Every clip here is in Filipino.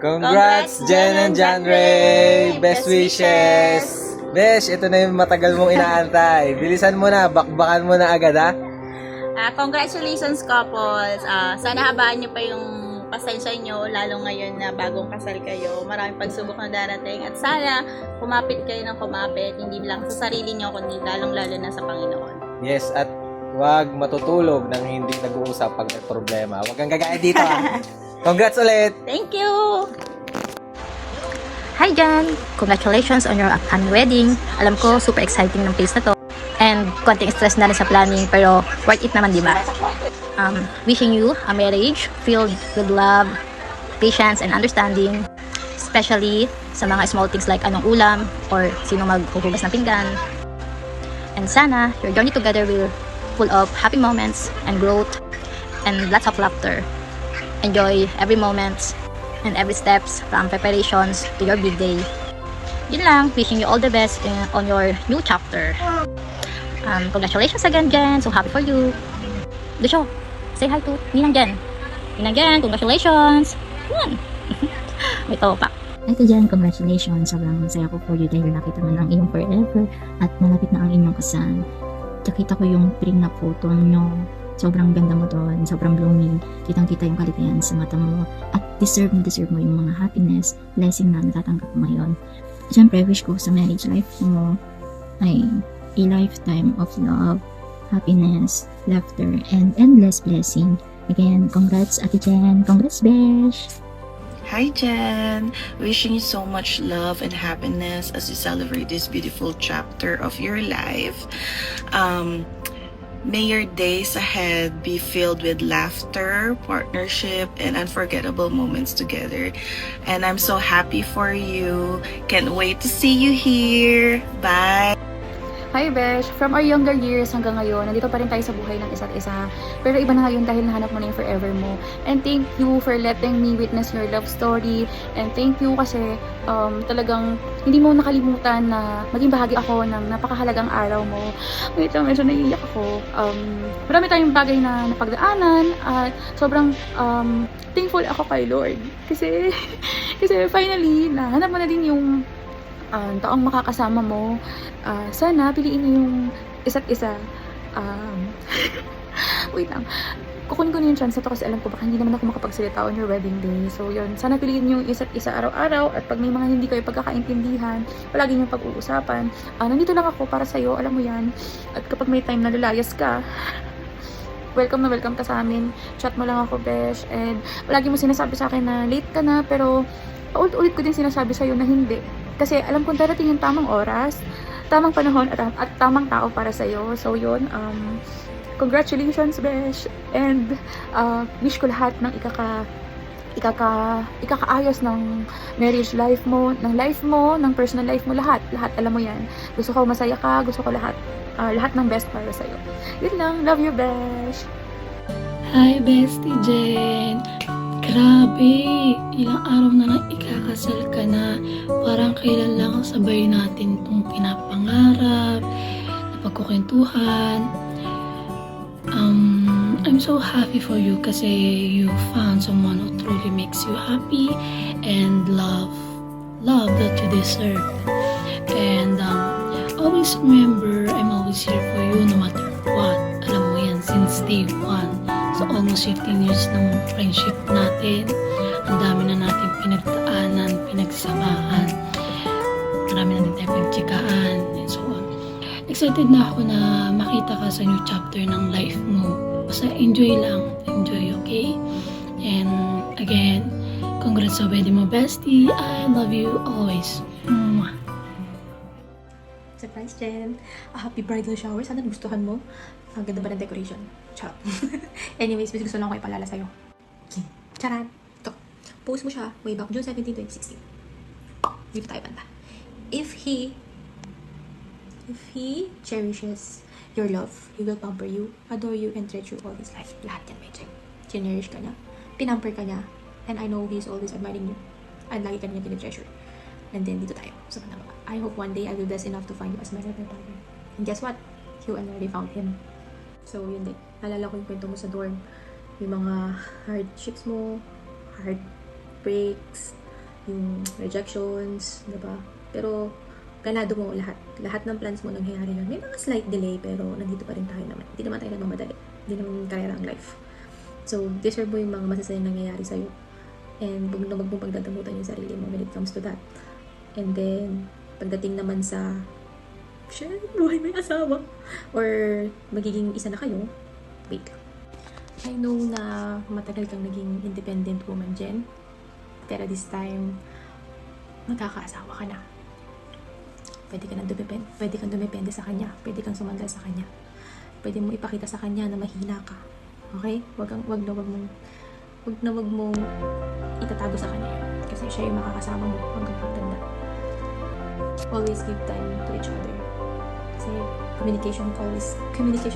Congrats, Jen and John Ray! Best wishes! Besh, ito na yung matagal mong inaantay. Bilisan mo na, bakbakan mo na agad ha. Congratulations couples. Sana habaan nyo pa yung pasensya nyo, lalo ngayon na bagong kasal kayo. Maraming pagsubok na darating at sana kumapit kayo ng kumapit, hindi lang sa sarili nyo, kundi lalong-lalo na sa Panginoon. Yes, at huwag matutulog nang hindi nag-uusap pag may problema. Huwag kang gagaya dito ha. Congrats ulit! Thank you! Hi Jan! Congratulations on your upcoming wedding. Alam ko, super exciting ng place na to. And konting stress na rin sa planning, pero worth it naman, di ba? Wishing you a marriage filled with love, patience, and understanding. Especially sa mga small things like anong ulam, or sino maghuhugas ng pinggan. And sana, your journey together will full of happy moments and growth and lots of laughter. Enjoy every moment and every steps from preparations to your big day. Yun lang, wishing you all the best on your new chapter. Congratulations again, Jen. So happy for you. Dusyo, say hi to Ninang Jen. Ninang Jen, congratulations. Yan. May tawa pa. Ito Jen, congratulations. Sobrang saya ko for you dahil nakita mo na ang iyong forever at malapit na ang inyong kasal. Nakita ko yung pring na photo nyo. Sobrang ganda mo doon, sobrang blooming. Kitang-kita yung kaligayahan sa mata mo. At deserve mo yung mga happiness, blessing na natatanggap mo ngayon. Siyempre, wish ko sa marriage life mo ay a lifetime of love, happiness, laughter, and endless blessing. Again, congrats Ate Jen. Congrats, Besh! Hi Jen! Wishing you so much love and happiness as you celebrate this beautiful chapter of your life. May your days ahead be filled with laughter, partnership, and unforgettable moments together. And I'm so happy for you. Can't wait to see you here. Bye! Hi Besh! From our younger years hanggang ngayon, nandito pa rin tayo sa buhay ng isa't isa. Pero iba na ngayon dahil nahanap mo na yung forever mo. And thank you for letting me witness your love story. And thank you kasi talagang hindi mo nakalimutan na maging bahagi ako ng napakahalagang araw mo. Wait lang, medyo naiiyak ako. Marami tayong bagay na napagdaanan at sobrang thankful ako kay Lord. Kasi finally, nahanap mo na din yung taong makakasama mo. Sana piliin niyo yung isa't isa. Wait lang. Kukunin ko na yung chance na to kasi alam ko baka hindi naman ako makapagsalita on your wedding day. So yun, sana piliin niyo yung isa't isa araw-araw at pag may mga hindi kayo pagkakaintindihan, palagi niyong pag-uusapan. Nandito lang ako para sa'yo, alam mo yan. At kapag may time na lulayas ka, welcome na welcome ka sa amin. Chat mo lang ako, Besh. And palagi mo sinasabi sa akin na late ka na, pero paulit-ulit ko din sinasabi sa'yo na hindi. Kasi alam kong darating yung tamang oras, tamang panahon at tamang tao para sa'yo. So yun, congratulations, Besh. And wish ko lahat ng ikakaayos ng marriage life mo, ng personal life mo, lahat, alam mo yan. Gusto ko masaya ka, gusto ko lahat ng best para sa'yo. Yun lang, love you, Besh. Hi, Bestie Jen! Grabe! Ilang araw na lang ikakasal ka na. Parang kailan lang sabay natin itong pinapangarap, napagkukwentuhan. I'm so happy for you kasi you found someone who truly makes you happy and love that you deserve. And always remember, I'm always here for you no matter what. Alam mo yan, since day one. So almost 15 years ng friendship natin. Ang dami na natin pinagdaanan, pinagsamahan. Marami na din tayo pinagtsikaan and so on. Excited na ako na makita ka sa new chapter ng life mo. Basta enjoy lang. Enjoy, okay? And again, congrats sa wedding mo, bestie. I love you always. Mwah. Surprise, Jen. Happy bridal shower. Sana nagustuhan mo. Ang ganda ba ng decoration? Charot. Anyways, mas gusto lang ko ipalala sa'yo. Okay. Charat. Ito. Post mo siya way back June 17, 2016. Dito tayo banda. If he cherishes your love, he will pamper you, adore you, and treasure you all his life. Lahat yan, Medjay. Chinerish ka niya. Pinamper ka niya. And I know he's always admiring you. And lagi ka niya tinitreasure. And then, dito tayo. So, I hope one day I will be blessed enough to find you as my life partner. And guess what? You already found him. So, yun din. Naalala ko yung kwento mo sa dorm. Yung mga hardships mo, heartbreaks, yung rejections, diba? Pero, ganado mo lahat. Lahat ng plans mo nangyayari yun. May mga slight delay, pero nandito pa rin tayo naman. Hindi naman tayo nagmamadali. Hindi naman karera ang life. So, deserve mo yung mga masasayang nangyayari sa'yo. And huwag na wag mong pagdadamutan yung sarili mo when it comes to that. And then, pagdating naman sa, shit, buhay may asawa. Or, magiging isa na kayo, wait lang. I know na matagal kang naging independent woman, Jen. Pero this time, magkakaasawa ka na. Pwede kang dumepende sa kanya. Pwede kang sumandal sa kanya. Pwede mo ipakita sa kanya na mahina ka. Okay? Wag mong itatago sa kanya yun. Kasi siya yung makakasama mo hanggang pagtanda. Always give time to each other. Kasi communication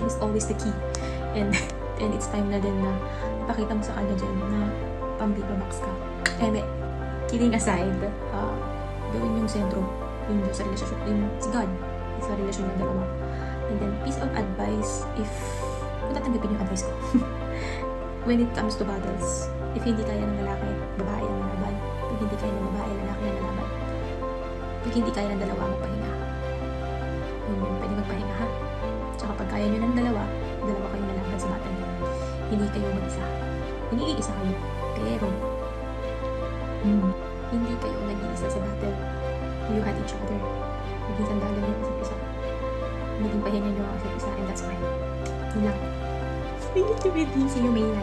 is always the key. And it's time na din na ipakita mo sa kanya dyan na pambiba max ka. Kidding aside, gawin yung sentro. Yung sa relasyon, yung si God, sa relasyon ng dalawa. And then, piece of advice, if kung tatanggapin yung advice ko. When it comes to battles, if hindi kaya ng lalaki, babae ang lalaban. Pag hindi kaya ng babae, lalaki ang lalaban. Pag hindi kaya ng dalawa, magpahinga. Yun, pwede magpahinga ha. Tsaka pag kaya nyo ng dalawa kayong lalaban sa battle. Hindi kayo mag-isa. Nag-iisa kayo. Pero, hindi kayo nag-iisa sa battle. You had each other. Naging sandalan niyo ang isa't isa. Naging pahinga niyo ang isa't isa, and that's fine. Yun lang. See you, May 9.